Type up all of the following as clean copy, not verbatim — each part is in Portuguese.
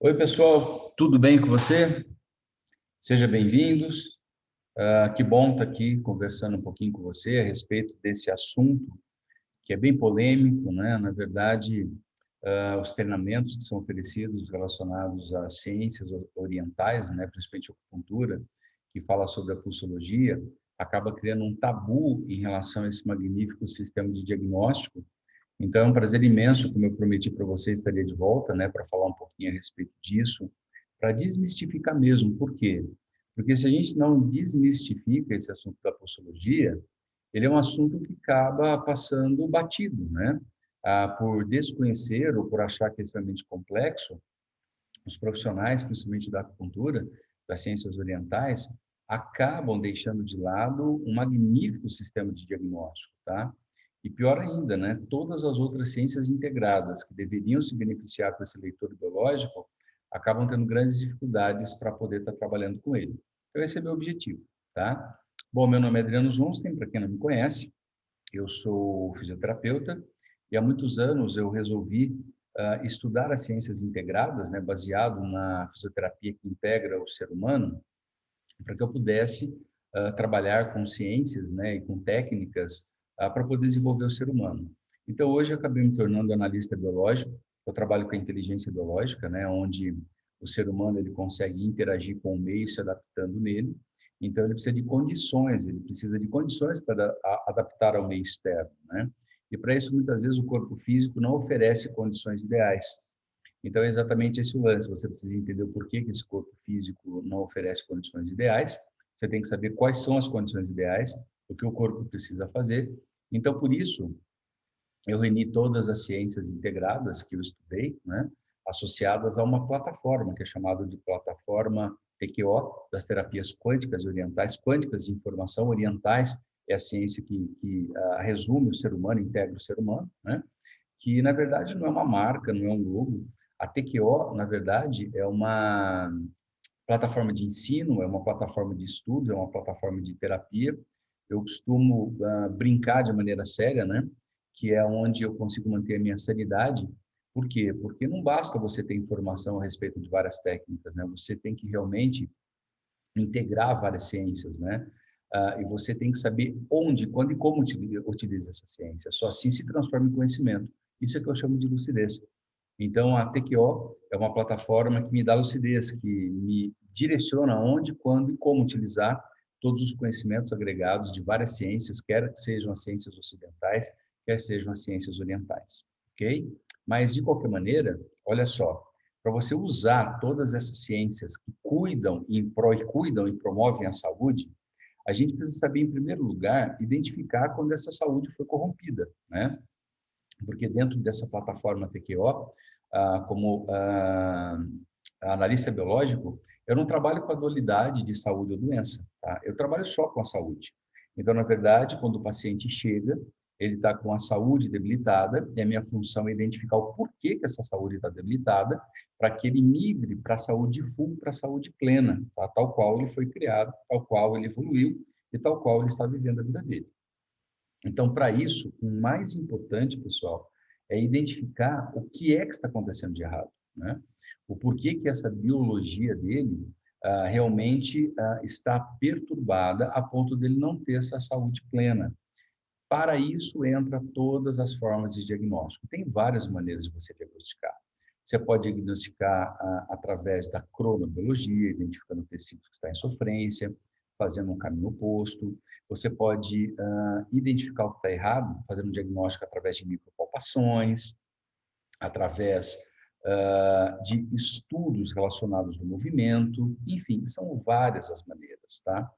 Oi, pessoal, tudo bem com você? Sejam bem-vindos. Que bom estar aqui conversando um pouquinho com você a respeito desse assunto que é bem polêmico, né? Na verdade, os treinamentos que são oferecidos relacionados às ciências orientais, né? Principalmente a acupuntura, que fala sobre a pulsologia, acaba criando um tabu em relação a esse magnífico sistema de diagnóstico. Então, é um prazer imenso, como eu prometi para você, estaria de volta, né, para falar um pouquinho a respeito disso, para desmistificar mesmo. Por quê? Porque se a gente não desmistifica esse assunto da psicologia, ele é um assunto que acaba passando batido, né? Por desconhecer ou por achar que é extremamente complexo, os profissionais, principalmente da acupuntura, das ciências orientais, acabam deixando de lado um magnífico sistema de diagnóstico, tá? E pior ainda, né? Todas as outras ciências integradas que deveriam se beneficiar com esse leitor biológico acabam tendo grandes dificuldades para poder estar trabalhando com ele. Então, esse é meu objetivo, tá? Bom, meu nome é Adriano Zunsten, para quem não me conhece, eu sou fisioterapeuta e há muitos anos eu resolvi estudar as ciências integradas, né, baseado na fisioterapia que integra o ser humano, para que eu pudesse trabalhar com ciências, né, e com técnicas para poder desenvolver o ser humano. Então, hoje eu acabei me tornando analista biológico. Eu trabalho com a inteligência biológica, né, onde o ser humano ele consegue interagir com o meio, se adaptando nele. Então, ele precisa de condições para adaptar ao meio externo, né? E para isso, muitas vezes, o corpo físico não oferece condições ideais. Então, é exatamente esse o lance. Você precisa entender o porquê que esse corpo físico não oferece condições ideais. Você tem que saber quais são as condições ideais, o que o corpo precisa fazer. Então, por isso, eu reuni todas as ciências integradas que eu estudei, né, associadas a uma plataforma que é chamada de plataforma TQO, das terapias quânticas orientais, quânticas de informação orientais, é a ciência que resume o ser humano, integra o ser humano, né? Que na verdade não é uma marca, não é um logo. A TQO, na verdade, é uma plataforma de ensino, é uma plataforma de estudo, é uma plataforma de terapia. Eu costumo brincar de maneira séria, né? Que é onde eu consigo manter a minha sanidade. Por quê? Porque não basta você ter informação a respeito de várias técnicas, né? Você tem que realmente integrar várias ciências, né? E você tem que saber onde, quando e como utiliza essa ciência. Só assim se transforma em conhecimento. Isso é que eu chamo de lucidez. Então, a TQO é uma plataforma que me dá lucidez, que me direciona onde, quando e como utilizar todos os conhecimentos agregados de várias ciências, quer sejam as ciências ocidentais, quer sejam as ciências orientais, ok? Mas, de qualquer maneira, olha só, para você usar todas essas ciências que cuidam e promovem a saúde, a gente precisa saber, em primeiro lugar, identificar quando essa saúde foi corrompida, né? Porque dentro dessa plataforma TQO, como analista biológico, eu não trabalho com a dualidade de saúde ou doença, tá? Eu trabalho só com a saúde. Então, na verdade, quando o paciente chega, ele está com a saúde debilitada e a minha função é identificar o porquê que essa saúde está debilitada para que ele migre para a saúde full, para a saúde plena, tá? Tal qual ele foi criado, tal qual ele evoluiu e tal qual ele está vivendo a vida dele. Então, para isso, o mais importante, pessoal, é identificar o que é que está acontecendo de errado, né? O porquê que essa biologia dele realmente está perturbada a ponto dele não ter essa saúde plena. Para isso, entra todas as formas de diagnóstico. Tem várias maneiras de você diagnosticar. Você pode diagnosticar através da cronobiologia, identificando o tecido que está em sofrência, fazendo um caminho oposto. Você pode identificar o que está errado, fazendo um diagnóstico através de micropalpações, através de estudos relacionados ao movimento. Enfim, são várias as maneiras, tá?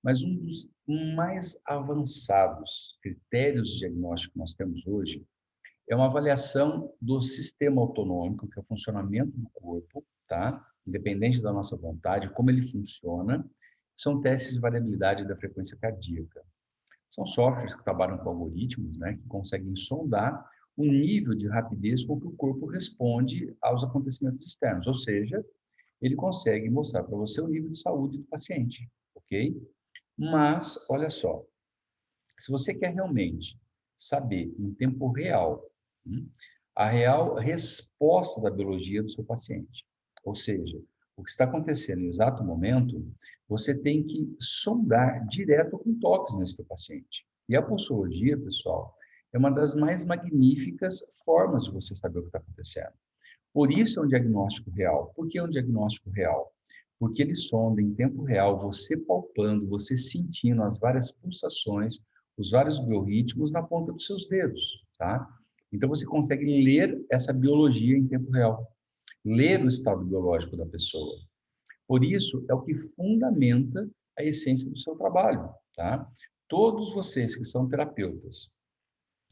Mas um dos mais avançados critérios de diagnóstico que nós temos hoje é uma avaliação do sistema autonômico, que é o funcionamento do corpo, tá? Independente da nossa vontade, como ele funciona. São testes de variabilidade da frequência cardíaca. São softwares que trabalham com algoritmos, né, que conseguem sondar o nível de rapidez com que o corpo responde aos acontecimentos externos, ou seja, ele consegue mostrar para você o nível de saúde do paciente, ok? Mas, olha só, se você quer realmente saber em tempo real a real resposta da biologia do seu paciente, Ou seja, o que está acontecendo no exato momento, você tem que sondar direto com toques nesse teu paciente. E a pulsologia, pessoal, é uma das mais magníficas formas de você saber o que está acontecendo. Por isso é um diagnóstico real. Por que é um diagnóstico real? Porque ele sonda em tempo real, você palpando, você sentindo as várias pulsações, os vários biorritmos na ponta dos seus dedos, tá? Então você consegue ler essa biologia em tempo real, ler o estado biológico da pessoa. Por isso é o que fundamenta a essência do seu trabalho, tá? Todos vocês que são terapeutas,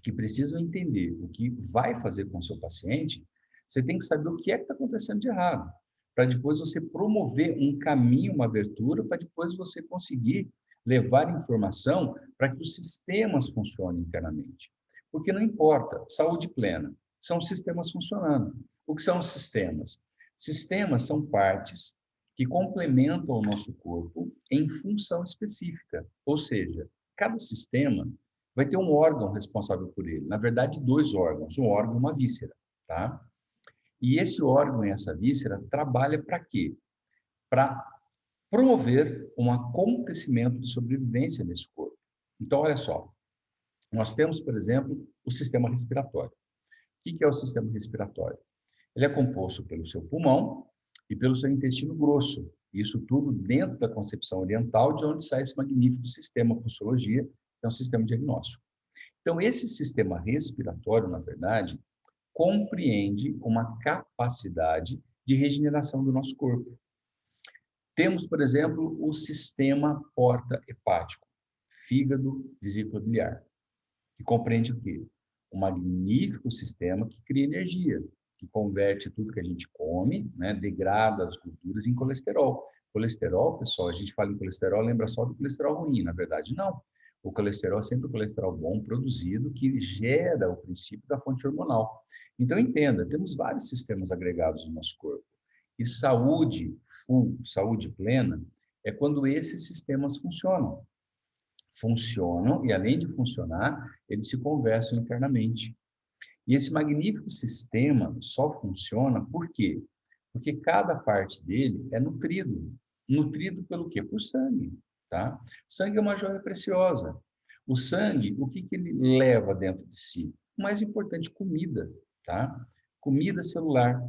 que precisam entender o que vai fazer com o seu paciente, você tem que saber o que é que está acontecendo de errado, para depois você promover um caminho, uma abertura, para depois você conseguir levar informação para que os sistemas funcionem internamente. Porque não importa, saúde plena, são sistemas funcionando. O que são os sistemas? Sistemas são partes que complementam o nosso corpo em função específica, ou seja, cada sistema vai ter um órgão responsável por ele. Na verdade, dois órgãos, um órgão e uma víscera, tá? E esse órgão e essa víscera trabalha para quê? Para promover um acontecimento de sobrevivência nesse corpo. Então, olha só, nós temos, por exemplo, o sistema respiratório. O que é o sistema respiratório? Ele é composto pelo seu pulmão e pelo seu intestino grosso. Isso tudo dentro da concepção oriental, de onde sai esse magnífico sistema pulsologia, que é um sistema diagnóstico. Então, esse sistema respiratório, na verdade, compreende uma capacidade de regeneração do nosso corpo. Temos, por exemplo, o sistema porta-hepático, fígado, vesícula biliar, que compreende o quê? Um magnífico sistema que cria energia, que converte tudo que a gente come, né, degrada as gorduras em colesterol. Colesterol, pessoal, a gente fala em colesterol, lembra só do colesterol ruim, na verdade não. O colesterol é sempre o colesterol bom produzido que gera o princípio da fonte hormonal. Então entenda, temos vários sistemas agregados no nosso corpo. E saúde full, saúde plena, é quando esses sistemas funcionam. Funcionam e, além de funcionar, eles se conversam internamente. E esse magnífico sistema só funciona por quê? Porque cada parte dele é nutrido. Nutrido pelo quê? Por sangue, tá? Sangue é uma joia preciosa. O sangue, o que ele leva dentro de si? O mais importante, comida, tá? Comida celular.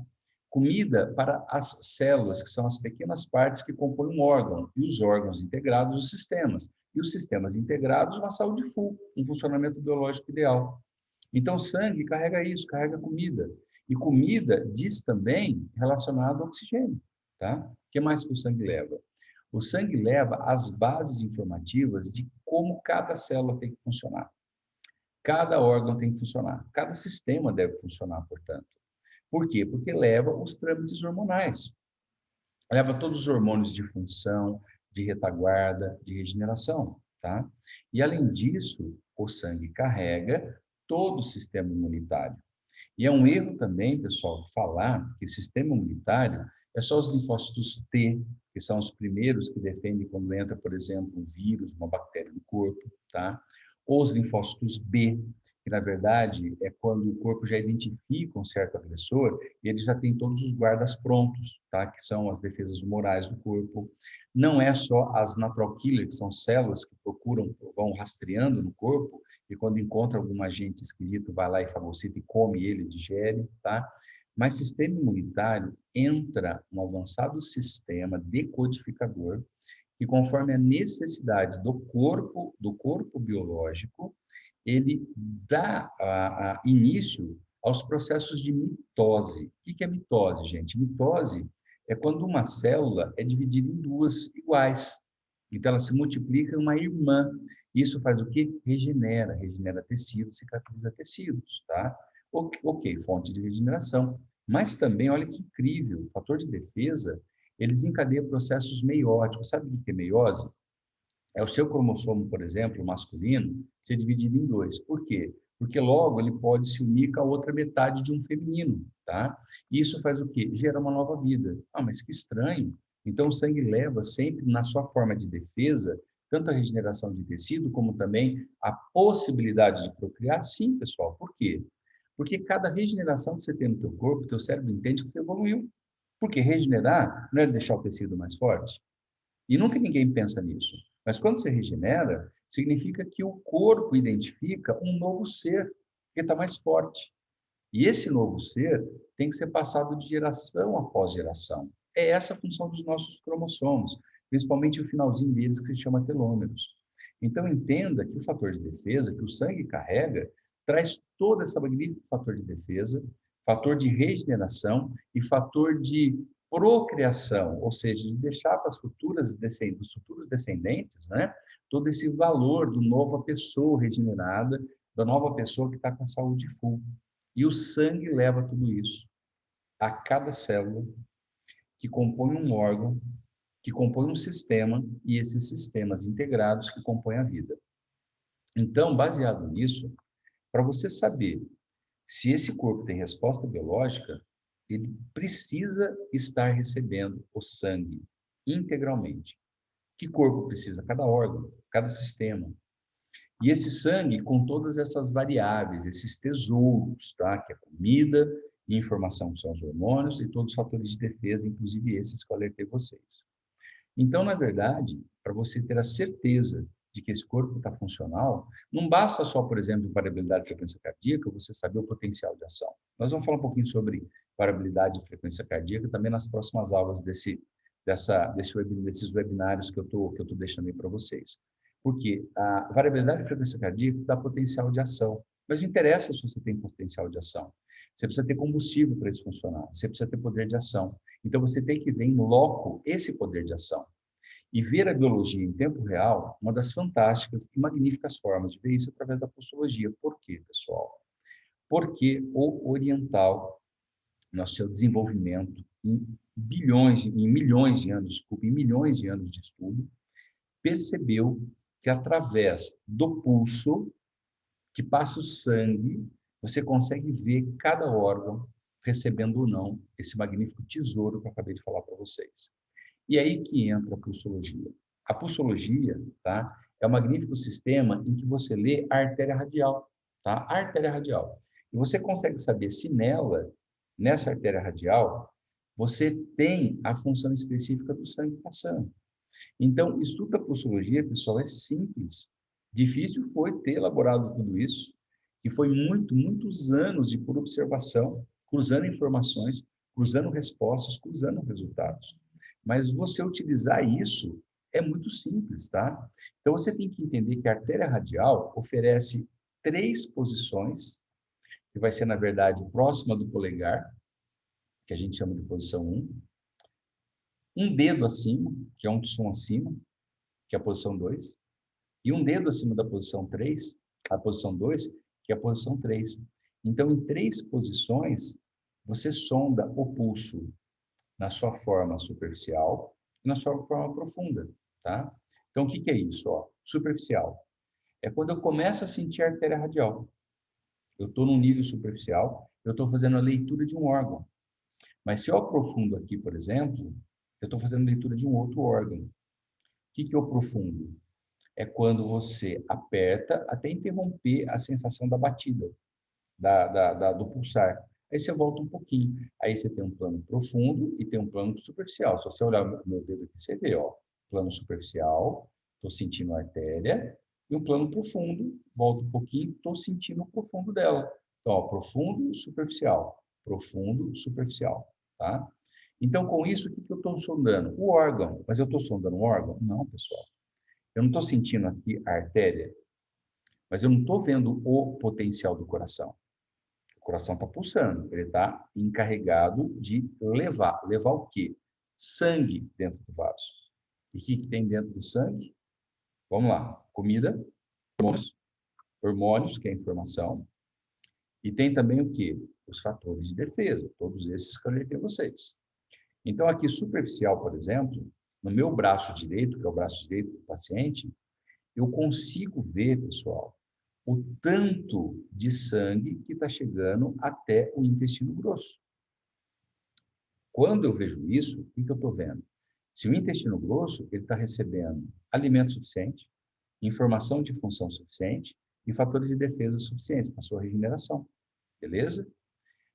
Comida para as células, que são as pequenas partes que compõem um órgão, e os órgãos integrados, os sistemas. E os sistemas integrados, uma saúde full, um funcionamento biológico ideal. Então, o sangue carrega isso, carrega comida. E comida diz também relacionado ao oxigênio, tá? O que mais que o sangue leva? O sangue leva as bases informativas de como cada célula tem que funcionar. Cada órgão tem que funcionar. Cada sistema deve funcionar, portanto. Por quê? Porque leva os trâmites hormonais. Leva todos os hormônios de função, de retaguarda, de regeneração, tá? E, além disso, o sangue carrega todo o sistema imunitário. E é um erro também, pessoal, falar que sistema imunitário é só os linfócitos T, que são os primeiros que defendem quando entra, por exemplo, um vírus, uma bactéria no corpo, tá? Ou os linfócitos B, que na verdade é quando o corpo já identifica um certo agressor e ele já tem todos os guardas prontos, tá? Que são as defesas humorais do corpo. Não é só as natural killer, que são células que procuram, vão rastreando no corpo, e quando encontra algum agente esquisito, vai lá e fagocita e come ele, digere, tá? Mas sistema imunitário entra um avançado sistema decodificador que, conforme a necessidade do corpo biológico, ele dá início aos processos de mitose. O que é mitose, gente? Mitose é quando uma célula é dividida em duas iguais. Então, ela se multiplica em uma irmã. Isso faz o quê? Regenera tecidos, cicatriza tecidos, tá? Ok, fonte de regeneração. Mas também, olha que incrível, o fator de defesa, ele desencadeia processos meióticos. Sabe o que é meiose? É o seu cromossomo, por exemplo, masculino, ser dividido em dois. Por quê? Porque logo ele pode se unir com a outra metade de um feminino, tá? E isso faz o quê? Gera uma nova vida. Ah, mas que estranho. Então o sangue leva sempre na sua forma de defesa tanto a regeneração de tecido como também a possibilidade de procriar? Sim, pessoal. Por quê? Porque cada regeneração que você tem no teu corpo, teu cérebro entende que você evoluiu. Porque regenerar não é deixar o tecido mais forte? E nunca ninguém pensa nisso. Mas quando você regenera, significa que o corpo identifica um novo ser que está mais forte. E esse novo ser tem que ser passado de geração após geração. É essa a função dos nossos cromossomos, principalmente o finalzinho deles, que se chama telômeros. Então, entenda que o fator de defesa, que o sangue carrega, traz todo esse magnífico fator de defesa, fator de regeneração e fator de procriação, ou seja, de deixar para as futuros descendentes, né, todo esse valor do nova pessoa regenerada, da nova pessoa que está com a saúde full. E o sangue leva tudo isso a cada célula que compõe um órgão, que compõe um sistema, e esses sistemas integrados que compõem a vida. Então, baseado nisso, para você saber se esse corpo tem resposta biológica, ele precisa estar recebendo o sangue integralmente. Que corpo precisa? Cada órgão, cada sistema. E esse sangue com todas essas variáveis, esses tesouros, tá? Que é comida e informação, que são os hormônios e todos os fatores de defesa, inclusive esses que eu alertei vocês. Então, na verdade, para você ter a certeza de que esse corpo está funcional, não basta só, por exemplo, variabilidade de frequência cardíaca, você saber o potencial de ação. Nós vamos falar um pouquinho sobre variabilidade de frequência cardíaca também nas próximas aulas desses webinários que eu tô deixando aí para vocês. Porque a variabilidade de frequência cardíaca dá potencial de ação, mas não interessa se você tem potencial de ação. Você precisa ter combustível para isso funcionar, você precisa ter poder de ação. Então, você tem que ver em loco esse poder de ação. E ver a biologia em tempo real, uma das fantásticas e magníficas formas de ver isso é através da postologia. Por quê, pessoal? Porque o oriental, no seu desenvolvimento em milhões de anos, desculpe, em milhões de anos de estudo, percebeu que através do pulso, que passa o sangue, você consegue ver cada órgão recebendo ou não esse magnífico tesouro que eu acabei de falar para vocês. E aí que entra a pulsologia. A pulsologia, tá, é um magnífico sistema em que você lê a artéria radial, tá? A artéria radial. E você consegue saber se nessa artéria radial, você tem a função específica do sangue passando. Então, estudo da pulsologia, pessoal, é simples. Difícil foi ter elaborado tudo isso, e foi muitos anos de pura observação, cruzando informações, cruzando respostas, cruzando resultados. Mas você utilizar isso é muito simples, tá? Então, você tem que entender que a artéria radial oferece 3 posições, que vai ser, na verdade, próxima do polegar, que a gente chama de posição 1, um dedo acima, que é um som acima, que é a posição 2, e um dedo acima da posição 3, a posição 2, que é a posição 3. Então, em 3 posições, você sonda o pulso na sua forma superficial e na sua forma profunda, tá? Então, o que é isso? Ó? Superficial. É quando eu começo a sentir a artéria radial. Eu estou num nível superficial, eu estou fazendo a leitura de um órgão. Mas se eu aprofundo aqui, por exemplo, eu estou fazendo leitura de um outro órgão. O que eu aprofundo? É quando você aperta até interromper a sensação da batida, do pulsar. Aí você volta um pouquinho. Aí você tem um plano profundo e tem um plano superficial. Se você olhar o meu dedo aqui, você vê, ó, plano superficial, estou sentindo a artéria, e um plano profundo, volta um pouquinho, estou sentindo o profundo dela. Então, ó, profundo, superficial, tá? Então, com isso, o que eu estou sondando? O órgão. Mas eu estou sondando o órgão? Não, pessoal. Eu não estou sentindo aqui a artéria, mas eu não estou vendo o potencial do coração. O coração está pulsando, ele está encarregado de levar. Levar o quê? Sangue dentro do vaso. E o que tem dentro do sangue? Vamos lá. Comida, hormônios, que é a informação. E tem também o quê? Os fatores de defesa, todos esses que eu alertei a vocês. Então, aqui superficial, por exemplo, no meu braço direito, que é o braço direito do paciente, eu consigo ver, pessoal, o tanto de sangue que está chegando até o intestino grosso. Quando eu vejo isso, o que eu estou vendo? Se o intestino grosso ele está recebendo alimento suficiente, informação de função suficiente e fatores de defesa suficientes para a sua regeneração, beleza?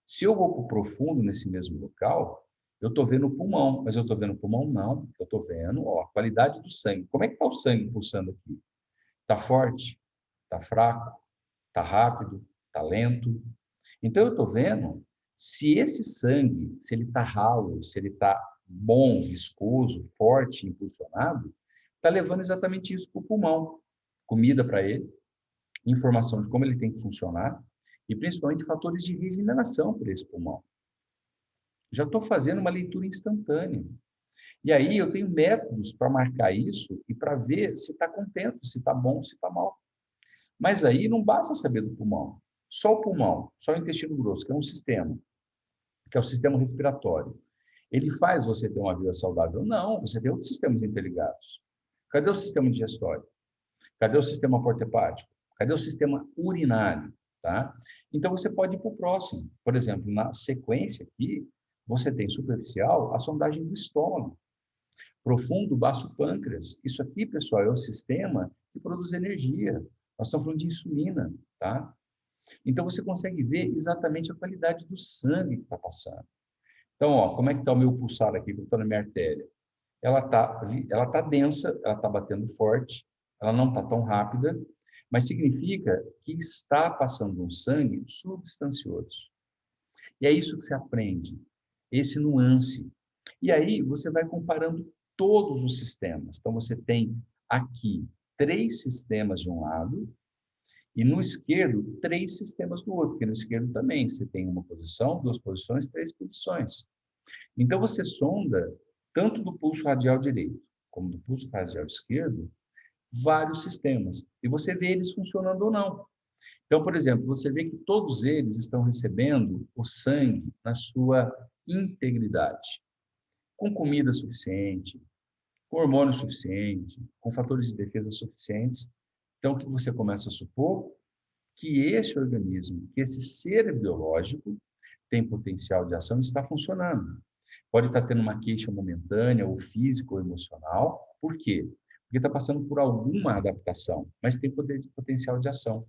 Se eu vou para o profundo nesse mesmo local, Eu estou vendo o pulmão, mas eu estou vendo o pulmão? Não, eu estou vendo, ó, a qualidade do sangue. Como é que está o sangue pulsando aqui? Está forte? Está fraco? Está rápido? Está lento? Então, eu estou vendo se esse sangue, se ele está ralo, se ele está bom, viscoso, forte, impulsionado, está levando exatamente isso para o pulmão. Comida para ele, informação de como ele tem que funcionar e, principalmente, fatores de regeneração para esse pulmão. Já estou fazendo uma leitura instantânea. E aí eu tenho métodos para marcar isso e para ver se está contento, se está bom, se está mal. Mas aí não basta saber do pulmão. Só o pulmão, só o intestino grosso, que é um sistema, que é o sistema respiratório. Ele faz você ter uma vida saudável? Não, você tem outros sistemas interligados. Cadê o sistema digestório? Cadê o sistema porta-hepático? Cadê o sistema urinário? Tá? Então, você pode ir para o próximo. Por exemplo, na sequência aqui, você tem superficial a sondagem do estômago. Profundo, baço pâncreas. Isso aqui, pessoal, é o sistema que produz energia. Nós estamos falando de insulina, tá? Então, você consegue ver exatamente a qualidade do sangue que está passando. Então, ó, como é que está o meu pulsar aqui, que está na minha artéria? Ela tá densa, ela está batendo forte, ela não está tão rápida, mas significa que está passando um sangue substancioso. E é isso que você aprende, esse nuance. E aí você vai comparando todos os sistemas. Então você tem aqui 3 sistemas de um lado e no esquerdo 3 sistemas do outro, porque no esquerdo também você tem uma posição, 2 posições, 3 posições. Então você sonda tanto do pulso radial direito como do pulso radial esquerdo vários sistemas e você vê eles funcionando ou não. Então, por exemplo, você vê que todos eles estão recebendo o sangue na sua integridade, com comida suficiente, com hormônio suficiente, com fatores de defesa suficientes. Então, o que você começa a supor? Que esse organismo, que esse ser biológico tem potencial de ação e está funcionando. Pode estar tendo uma queixa momentânea, ou física, ou emocional. Por quê? Porque está passando por alguma adaptação, mas tem poder de potencial de ação.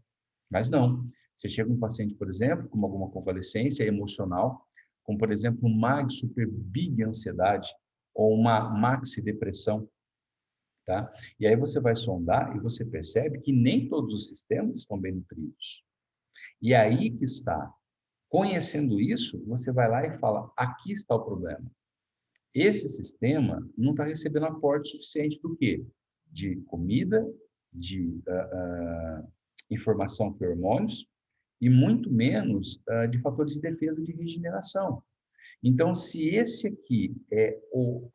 Mas não. Você chega um paciente, por exemplo, com alguma convalescência emocional, como, por exemplo, uma super big ansiedade ou uma maxi depressão, tá? E aí você vai sondar e você percebe que nem todos os sistemas estão bem nutridos. E aí que está. Conhecendo isso, você vai lá e fala, aqui está o problema. Esse sistema não está recebendo aporte suficiente do quê? De comida, de informação por hormônios, e muito menos de fatores de defesa de regeneração. Então, se esse aqui é o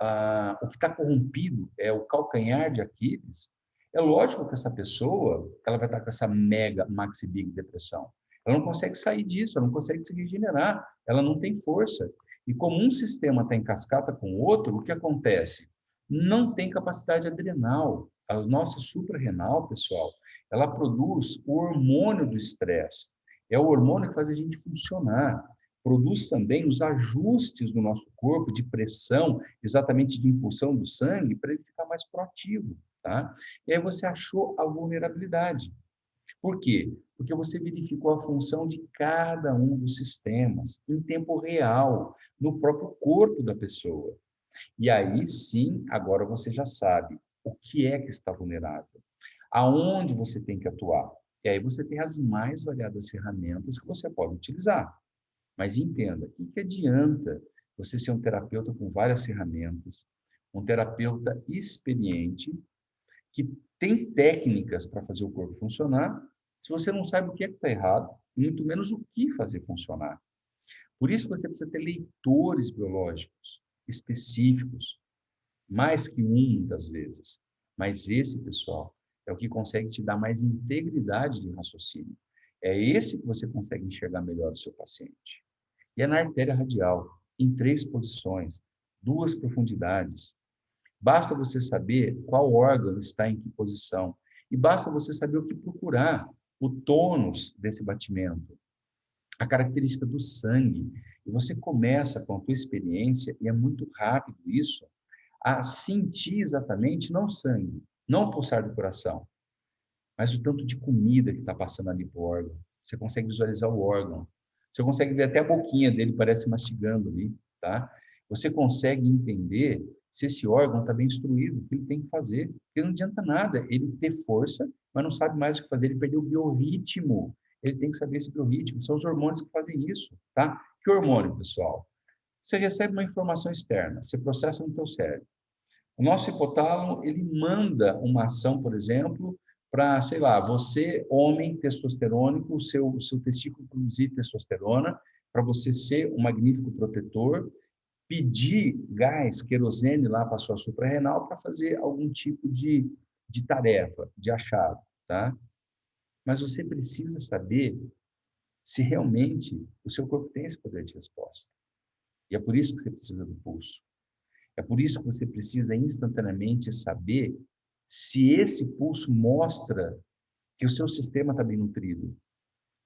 que está corrompido, é o calcanhar de Aquiles, é lógico que essa pessoa ela vai estar com essa mega maxi big depressão. Ela não consegue sair disso, ela não consegue se regenerar, ela não tem força. E como um sistema está em cascata com o outro, o que acontece? Não tem capacidade adrenal. A nossa suprarrenal, pessoal, ela produz o hormônio do estresse. É o hormônio que faz a gente funcionar. Produz também os ajustes do nosso corpo de pressão, exatamente de impulsão do sangue, para ele ficar mais proativo, tá? E aí você achou a vulnerabilidade. Por quê? Porque você verificou a função de cada um dos sistemas em tempo real, no próprio corpo da pessoa. E aí sim, agora você já sabe o que é que está vulnerável, aonde você tem que atuar. E aí você tem as mais variadas ferramentas que você pode utilizar. Mas entenda, o que adianta você ser um terapeuta com várias ferramentas, um terapeuta experiente, que tem técnicas para fazer o corpo funcionar, se você não sabe o que é que está errado, muito menos o que fazer funcionar. Por isso você precisa ter leitores biológicos específicos, mais que um, muitas vezes. Mas esse, pessoal, é o que consegue te dar mais integridade de raciocínio. É esse que você consegue enxergar melhor o seu paciente. E é na artéria radial, em 3 posições, 2 profundidades. Basta você saber qual órgão está em que posição. E basta você saber o que procurar, o tônus desse batimento, a característica do sangue. E você começa com a tua experiência, e é muito rápido isso, a sentir exatamente, não o sangue, não o pulsar do coração, mas o tanto de comida que está passando ali para o órgão. Você consegue visualizar o órgão. Você consegue ver até a boquinha dele, parece mastigando ali, tá? Você consegue entender se esse órgão está bem instruído, o que ele tem que fazer. Porque não adianta nada ele ter força, mas não sabe mais o que fazer, ele perdeu o biorritmo. Ele tem que saber esse biorritmo. São os hormônios que fazem isso, tá? Que hormônio, pessoal? Você recebe uma informação externa, você processa no teu cérebro. O nosso hipotálamo, ele manda uma ação, por exemplo, para, sei lá, você, homem testosterônico, o seu testículo produzir testosterona, para você ser um magnífico protetor, pedir gás, querosene lá para a sua suprarrenal para fazer algum tipo de tarefa, de achado, tá? Mas você precisa saber se realmente o seu corpo tem esse poder de resposta. E é por isso que você precisa do pulso. É por isso que você precisa instantaneamente saber se esse pulso mostra que o seu sistema está bem nutrido,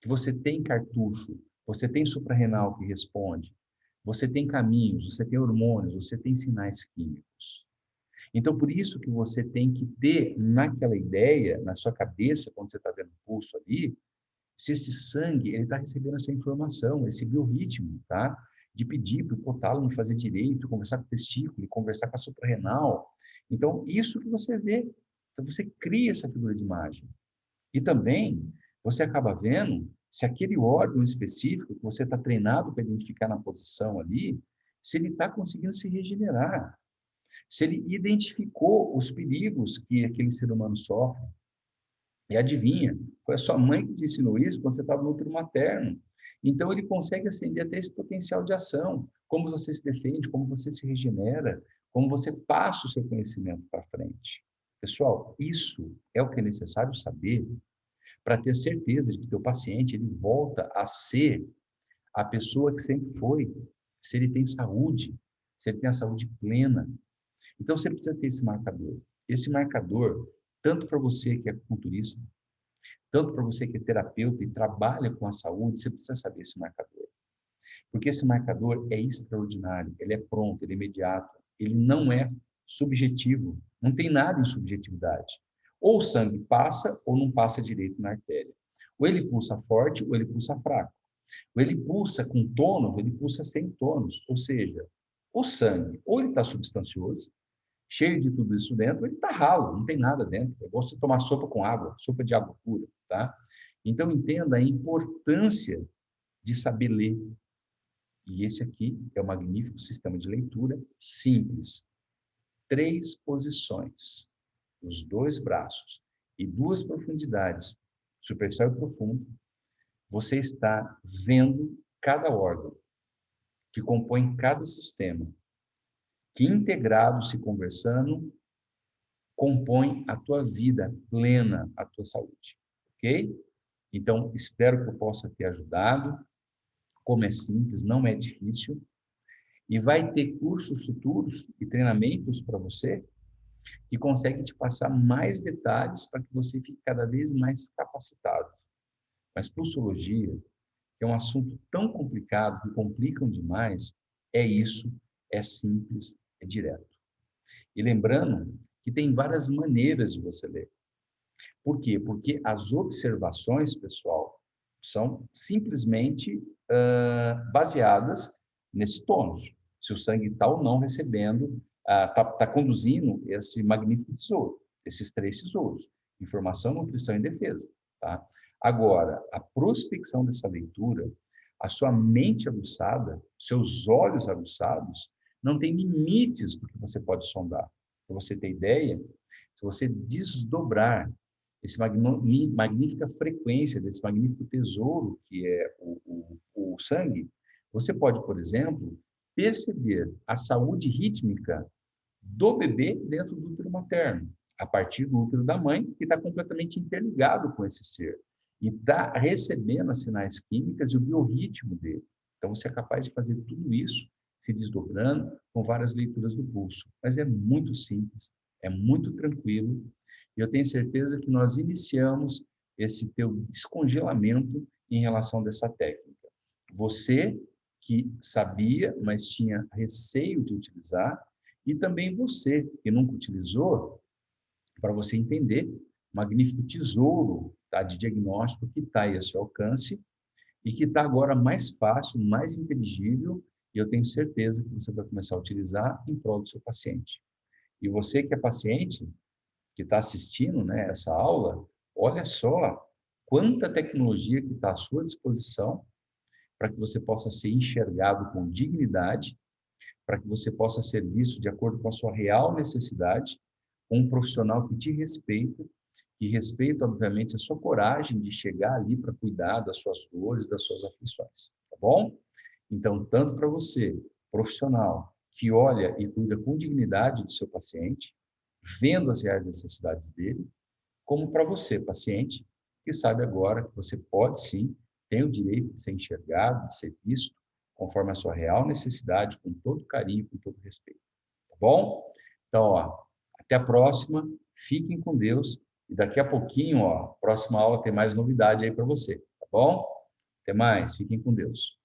que você tem cartucho, você tem suprarrenal que responde, você tem caminhos, você tem hormônios, você tem sinais químicos. Então, por isso que você tem que ter naquela ideia, na sua cabeça, quando você está vendo o pulso ali, se esse sangue ele está recebendo essa informação, esse biorritmo, tá? De pedir para o hipotálamo fazer direito, conversar com o testículo, conversar com a suprarrenal. Então, isso que você vê. Então, você cria essa figura de imagem. E também, você acaba vendo se aquele órgão específico que você está treinado para identificar na posição ali, se ele está conseguindo se regenerar. Se ele identificou os perigos que aquele ser humano sofre. E adivinha, foi a sua mãe que te ensinou isso quando você estava no útero materno. Então, ele consegue acender até esse potencial de ação. Como você se defende, como você se regenera, como você passa o seu conhecimento para frente. Pessoal, isso é o que é necessário saber para ter certeza de que o teu paciente ele volta a ser a pessoa que sempre foi, se ele tem saúde, se ele tem a saúde plena. Então, você precisa ter esse marcador. Esse marcador, tanto para você que é culturista, tanto para você que é terapeuta e trabalha com a saúde, você precisa saber esse marcador. Porque esse marcador é extraordinário, ele é pronto, ele é imediato, ele não é subjetivo, não tem nada em subjetividade. Ou o sangue passa ou não passa direito na artéria. Ou ele pulsa forte ou ele pulsa fraco. Ou ele pulsa com tônus ou ele pulsa sem tônus. Ou seja, o sangue ou ele está substancioso, cheio de tudo isso dentro, ou ele está ralo, não tem nada dentro. É igual você tomar sopa com água, sopa de água pura, tá? Então, entenda a importância de saber ler. E esse aqui é o magnífico sistema de leitura simples. 3 posições, os 2 braços e 2 profundidades, superficial e profundo, você está vendo cada órgão que compõe cada sistema, que integrados se conversando, compõe a tua vida plena, a tua saúde, ok? Então, espero que eu possa ter ajudado. Como é simples, não é difícil. E vai ter cursos futuros e treinamentos para você que conseguem te passar mais detalhes para que você fique cada vez mais capacitado. Mas pulsologia, que é um assunto tão complicado, que complicam demais, é isso, é simples, é direto. E lembrando que tem várias maneiras de você ler. Por quê? Porque as observações, pessoal, são simplesmente baseadas nesse tônus. Se o sangue está ou não recebendo, está conduzindo esse magnífico tesouro, esses 3 tesouros: informação, nutrição e defesa. Tá? Agora, a prospecção dessa leitura, a sua mente aguçada, seus olhos aguçados, não tem limites do que você pode sondar. Para você ter ideia, se você desdobrar essa magnífica frequência, desse magnífico tesouro que é o sangue, você pode, por exemplo, perceber a saúde rítmica do bebê dentro do útero materno, a partir do útero da mãe, que está completamente interligado com esse ser, e está recebendo as sinais químicas e o biorritmo dele. Então, você é capaz de fazer tudo isso se desdobrando com várias leituras do pulso. Mas é muito simples, é muito tranquilo, e eu tenho certeza que nós iniciamos esse teu descongelamento em relação dessa técnica. Você que sabia, mas tinha receio de utilizar, e também você que nunca utilizou, para você entender o magnífico tesouro, tá, de diagnóstico que está aí a seu alcance e que está agora mais fácil, mais inteligível e eu tenho certeza que você vai começar a utilizar em prol do seu paciente. E você que é paciente, que está assistindo, né, essa aula, olha só quanta tecnologia que está à sua disposição para que você possa ser enxergado com dignidade, para que você possa ser visto de acordo com a sua real necessidade, um profissional que te respeita, que respeita, obviamente, a sua coragem de chegar ali para cuidar das suas dores, das suas aflições, tá bom? Então, tanto para você, profissional, que olha e cuida com dignidade do seu paciente, vendo as reais necessidades dele, como para você, paciente, que sabe agora que você pode sim, tem o direito de ser enxergado, de ser visto, conforme a sua real necessidade, com todo carinho, com todo respeito. Tá bom? Então, ó, até a próxima, fiquem com Deus, e daqui a pouquinho, ó, próxima aula tem mais novidade aí para você, tá bom? Até mais, fiquem com Deus.